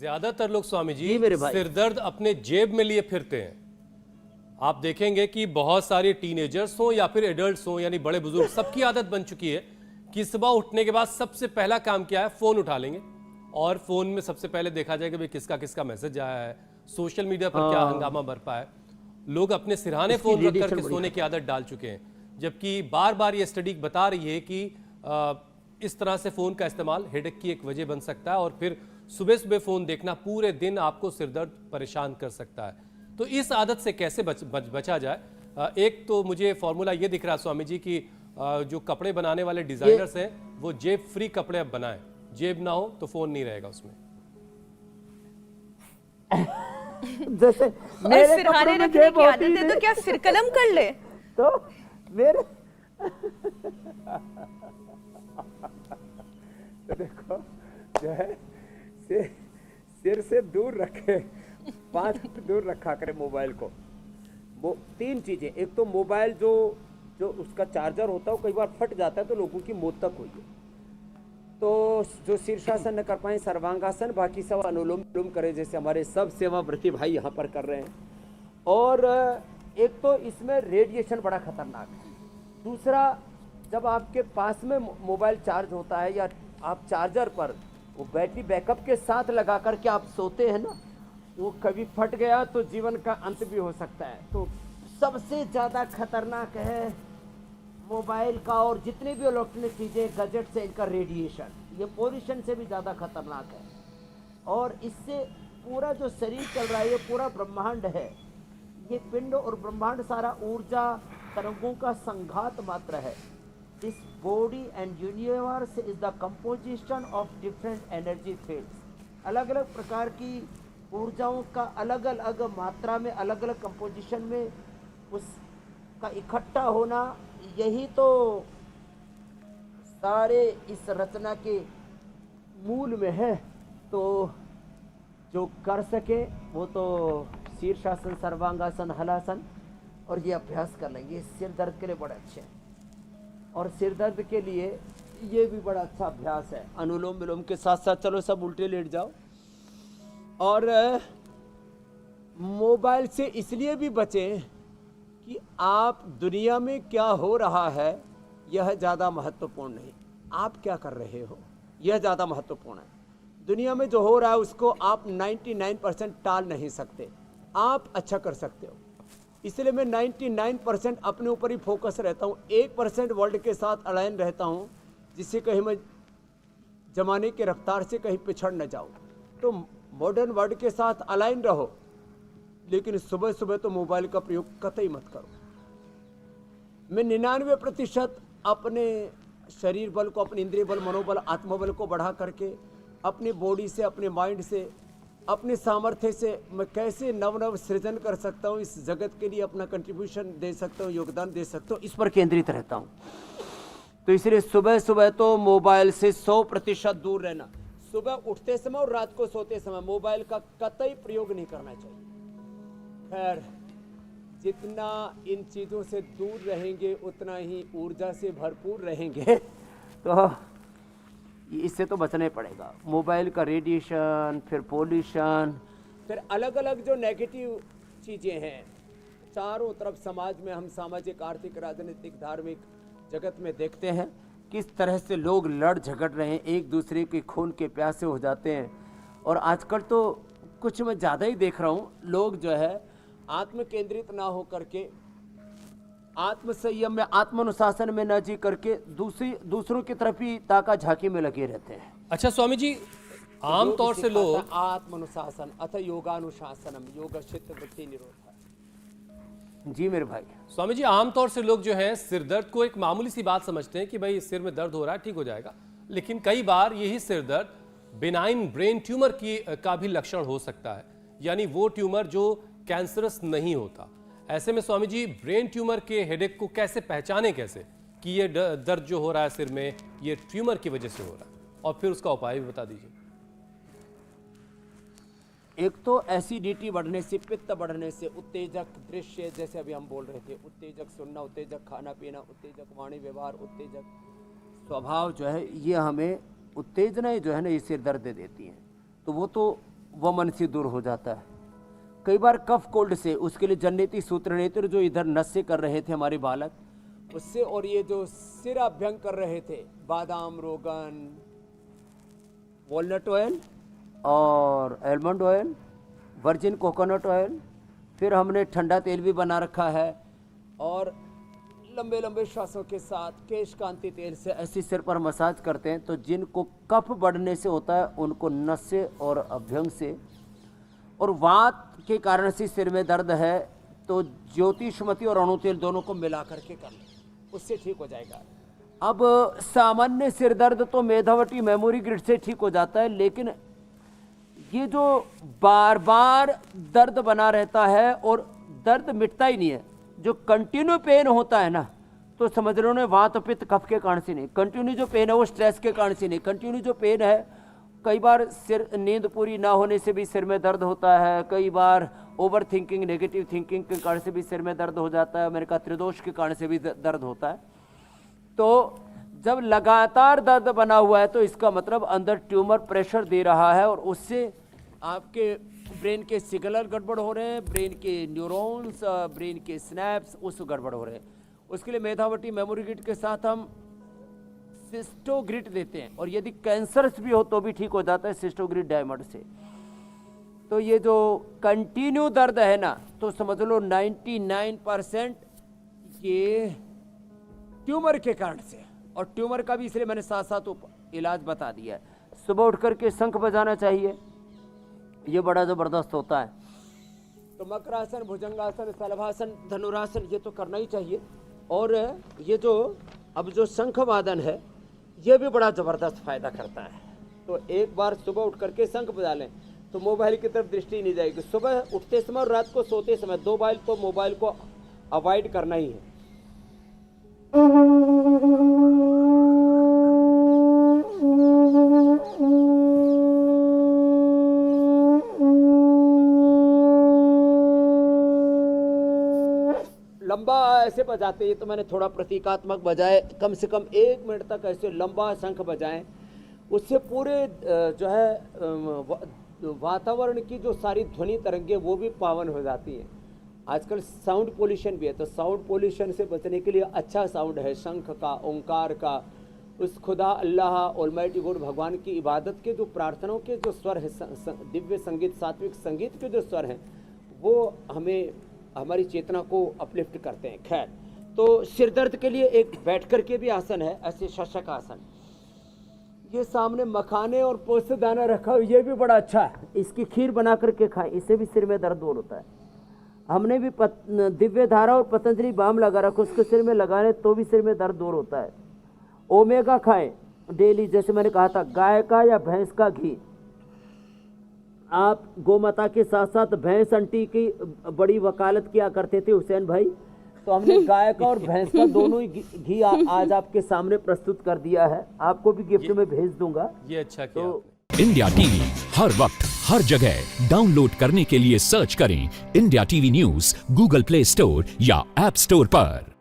ज्यादातर लोग स्वामी जी जी मेरे भाई। सिर दर्द अपने जेब में लिए फिरते हैं। आप देखेंगे कि बहुत सारे टीनेजर्स हो या फिर एडल्ट्स हो, यानी बड़े बुजुर्ग, सबकी आदत बन चुकी है कि सुबह उठने के बाद सबसे पहला काम क्या है, फोन उठा लेंगे और फोन में सबसे पहले देखा जाएगा भाई किसका किसका मैसेज आया है, सोशल मीडिया पर क्या हंगामा बरपा है। लोग अपने सिरहाने इसकी फोन रख रेडिएशन करके बड़ी सोने की आदत डाल चुके हैं, जबकि बार बार ये स्टडी बता रही है कि इस तरह से फोन का इस्तेमाल हेडेक की एक वजह बन सकता है और फिर सुबह सुबह फोन देखना पूरे दिन आपको सिरदर्द परेशान कर सकता है। तो इस आदत से कैसे बचा जाए? एक तो मुझे फॉर्मूला ये दिख रहा है स्वामी जी कि जो कपड़े बनाने वाले डिजाइनर्स हैं वो जेब फ्री कपड़े अब बनाएं, जेब ना हो तो फोन नहीं रहेगा उसमें। जैसे और सिरहाने रखने की आदत है तो क्या सिरकलम कर ले? तो मेरे तो देखो जो है सिर से दूर रखे, 5 फुट दूर रखा करे मोबाइल को। वो 3 चीजें, एक तो मोबाइल जो उसका चार्जर होता है वो कई बार फट जाता है तो लोगों की मौत तक हुई है। तो जो शीर्षासन न कर पाए सर्वांगासन, बाकी सब अनुलोम विलोम करें जैसे हमारे सब सेवाव्रती भाई यहाँ पर कर रहे हैं। और एक तो इसमें रेडिएशन बड़ा खतरनाक है। दूसरा, जब आपके पास में मोबाइल चार्ज होता है या आप चार्जर पर वो बैटरी बैकअप के साथ लगा करके आप सोते हैं ना, वो कभी फट गया तो जीवन का अंत भी हो सकता है। तो सबसे ज़्यादा खतरनाक है मोबाइल का और जितने भी इलेक्ट्रॉनिक चीज़ें गैजेट से इनका रेडिएशन, ये पोल्यूशन से भी ज़्यादा खतरनाक है। और इससे पूरा जो शरीर चल रहा है, ये पूरा ब्रह्मांड है, ये पिंड और ब्रह्मांड सारा ऊर्जा तरंगों का संघात मात्र है। This body and universe is the composition of different energy fields. अलग अलग प्रकार की ऊर्जाओं का अलग अलग मात्रा में, अलग अलग कंपोजिशन में उसका इकट्ठा होना, यही तो सारे इस रचना के मूल में है। तो जो कर सके वो तो शीर्षासन, सर्वांगासन, हलासन और ये अभ्यास कर लेंगे। ये सिर दर्द के लिए बड़े अच्छे हैं और सिर दर्द के लिए ये भी बड़ा अच्छा अभ्यास है। अनुलोम विलोम के साथ साथ चलो सब उल्टे लेट जाओ। और मोबाइल से इसलिए भी बचें कि आप दुनिया में क्या हो रहा है यह ज़्यादा महत्वपूर्ण नहीं, आप क्या कर रहे हो यह ज़्यादा महत्वपूर्ण है। दुनिया में जो हो रहा है उसको आप 99% टाल नहीं सकते, आप अच्छा कर सकते हो। इसलिए मैं 99% अपने ऊपर ही फोकस रहता हूँ, 1% वर्ल्ड के साथ अलाइन रहता हूँ, जिससे कहीं मैं ज़माने की रफ्तार से कहीं पिछड़ न जाऊँ। तो मॉडर्न वर्ल्ड के साथ अलाइन रहो, लेकिन सुबह सुबह तो मोबाइल का प्रयोग कतई मत करो। मैं 99% अपने शरीर बल को, अपने इंद्रिय बल, मनोबल, आत्मबल को बढ़ा करके अपने बॉडी से, अपने माइंड से, अपने सामर्थ्य से मैं कैसे नव नव सृजन कर सकता हूँ, इस जगत के लिए अपना कंट्रीब्यूशन दे सकता हूँ, योगदान दे सकता हूँ, इस पर केंद्रित रहता हूँ। तो इसलिए सुबह सुबह तो मोबाइल से 100% दूर रहना। सुबह उठते समय और रात को सोते समय मोबाइल का कतई प्रयोग नहीं करना चाहिए। खैर, जितना इन चीज़ों से दूर रहेंगे उतना ही ऊर्जा से भरपूर रहेंगे। तो इससे तो बचना ही पड़ेगा। मोबाइल का रेडिएशन, फिर पोल्यूशन, फिर अलग अलग जो नेगेटिव चीज़ें हैं चारों तरफ समाज में, हम सामाजिक, आर्थिक, राजनीतिक, धार्मिक जगत में देखते हैं किस तरह से लोग लड़ झगड़ रहे हैं, एक दूसरे के खून के प्यासे हो जाते हैं। और आजकल तो कुछ मैं ज़्यादा ही देख रहा हूँ, लोग जो है आत्म केंद्रित ना हो करके, आत्म संयम में, आत्मानुशासन में न जी करके दूसरों की तरफ ही ताका झांकी में लगे रहते हैं। अच्छा स्वामी जी, आम तौर से लोग आत्मानुशासन अथ योगानुशासनम योग चित्त वृत्ति निरोध। जी मेरे भाई। स्वामी जी, आमतौर से लोग जो है सिर दर्द को एक मामूली सी बात समझते हैं कि भाई सिर में दर्द हो रहा है, ठीक हो जाएगा, लेकिन कई बार यही सिर दर्द बिनाइन ब्रेन ट्यूमर का भी लक्षण हो सकता है, यानी वो ट्यूमर जो कैंसरस नहीं होता। ऐसे में स्वामी जी, ब्रेन ट्यूमर के हेडेक को कैसे पहचाने, कैसे कि ये दर्द जो हो रहा है सिर में ये ट्यूमर की वजह से हो रहा है, और फिर उसका उपाय भी बता दीजिए। एक तो एसिडिटी बढ़ने से, पित्त बढ़ने से, उत्तेजक दृश्य जैसे अभी हम बोल रहे थे, उत्तेजक सुनना, उत्तेजक खाना पीना, उत्तेजक वाणी व्यवहार, उत्तेजक स्वभाव जो है ये हमें उत्तेजनाएं जो है ना ये सिर दर्द देती हैं। तो वो तो वो मन से दूर हो जाता है। कई बार कफ कोल्ड से, उसके लिए जन्नती सूत्र नेत्र जो इधर नस से कर रहे थे हमारे बालक, उससे, और ये जो सिर अभ्यंग कर रहे थे, बादाम, रोगन, वॉलनट ऑयल और almond oil, virgin coconut oil, फिर हमने ठंडा तेल भी बना रखा है, और लंबे लंबे श्वासों के साथ केश कांति तेल से ऐसी सिर पर मसाज करते हैं। तो जिनको कफ बढ़ने से होता है उनको नस से और अभ्यंग से, और वात के कारण से सिर में दर्द है तो ज्योतिषमती और अणु तेल दोनों को मिला करके कर लें, उससे ठीक हो जाएगा। अब सामान्य सिर दर्द तो मेधावटी मेमोरी ग्रिड से ठीक हो जाता है, लेकिन ये जो बार बार दर्द बना रहता है और दर्द मिटता ही नहीं है, जो कंटिन्यू पेन होता है ना, तो समझ लो ने वात पित्त कफ के कारण से नहीं, कंटिन्यू जो पेन है वो स्ट्रेस के कारण से नहीं, कंटिन्यू जो पेन है, कई बार सिर नींद पूरी ना होने से भी सिर में दर्द होता है, कई बार ओवर थिंकिंग नेगेटिव थिंकिंग के कारण से भी सिर में दर्द हो जाता है, मैंने कहा त्रिदोष के कारण से भी दर्द होता है। तो जब लगातार दर्द बना हुआ है तो इसका मतलब अंदर ट्यूमर प्रेशर दे रहा है और उससे आपके ब्रेन के सिग्नल गड़बड़ हो रहे हैं, ब्रेन के न्यूरॉन्स, ब्रेन के स्नैप्स उस गड़बड़ हो रहे हैं। उसके लिए मेधावटी मेमोरी ग्रिड के साथ हम सिस्टोग्रिड देते हैं, और यदि कैंसर्स भी हो तो भी ठीक हो जाता है सिस्टोग्रिड डायमंड से। तो ये जो कंटिन्यू दर्द है ना, तो समझ लो 99% ये ट्यूमर के कारण से, और ट्यूमर का भी इसलिए मैंने साथ साथ इलाज बता दिया है। सुबह उठ करके शंख बजाना चाहिए, ये बड़ा ज़बरदस्त होता है। तो मकरासन, भुजंगासन, शलभासन, धनुरासन ये तो करना ही चाहिए। और ये जो अब जो शंख वादन है ये भी बड़ा ज़बरदस्त फायदा करता है। तो एक बार सुबह उठ करके शंख बजा लें तो मोबाइल की तरफ दृष्टि नहीं जाएगी। सुबह उठते समय और रात को सोते समय दो बार तो मोबाइल को अवॉइड करना ही है। लंबा ऐसे बजाते हैं, तो मैंने थोड़ा प्रतीकात्मक बजाए, कम से कम 1 मिनट तक ऐसे लंबा शंख बजाएं। उससे पूरे जो है वातावरण की जो सारी ध्वनि तरंगे वो भी पावन हो जाती हैं। आजकल साउंड पोल्यूशन भी है, तो साउंड पोल्यूशन से बचने के लिए अच्छा साउंड है शंख का, ओंकार का, उस खुदा अल्लाह ऑलमाइटी गॉड भगवान की इबादत के जो प्रार्थनाओं के जो स्वर है, दिव्य संगीत, सात्विक संगीत के जो स्वर हैं, वो हमें हमारी चेतना को अपलिफ्ट करते हैं। खैर, तो सिर दर्द के लिए एक बैठ कर के भी आसन है, ऐसे शशक आसन। ये सामने मखाने और पोस्त दाना रखा हुआ, ये भी बड़ा अच्छा है, इसकी खीर बना करके खाएं, इससे भी सिर में दर्द दूर होता है। हमने भी दिव्य धारा और पतंजलि बाम लगा रखा, उसके सिर में लगाने तो भी सिर में दर्द दूर होता है। ओमेगा खाएं डेली, जैसे मैंने कहा था, गाय का या भैंस का घी। आप गोमाता के साथ साथ भैंस आंटी की बड़ी वकालत किया करते थे हुसैन भाई, तो हमने गाय का और भैंस का दोनों ही घी आज आपके सामने प्रस्तुत कर दिया है। आपको भी गिफ्ट में भेज दूंगा। ये अच्छा किया तो आपने। इंडिया टीवी हर वक्त हर जगह डाउनलोड करने के लिए सर्च करें India TV news Google play store या ऐप स्टोर पर।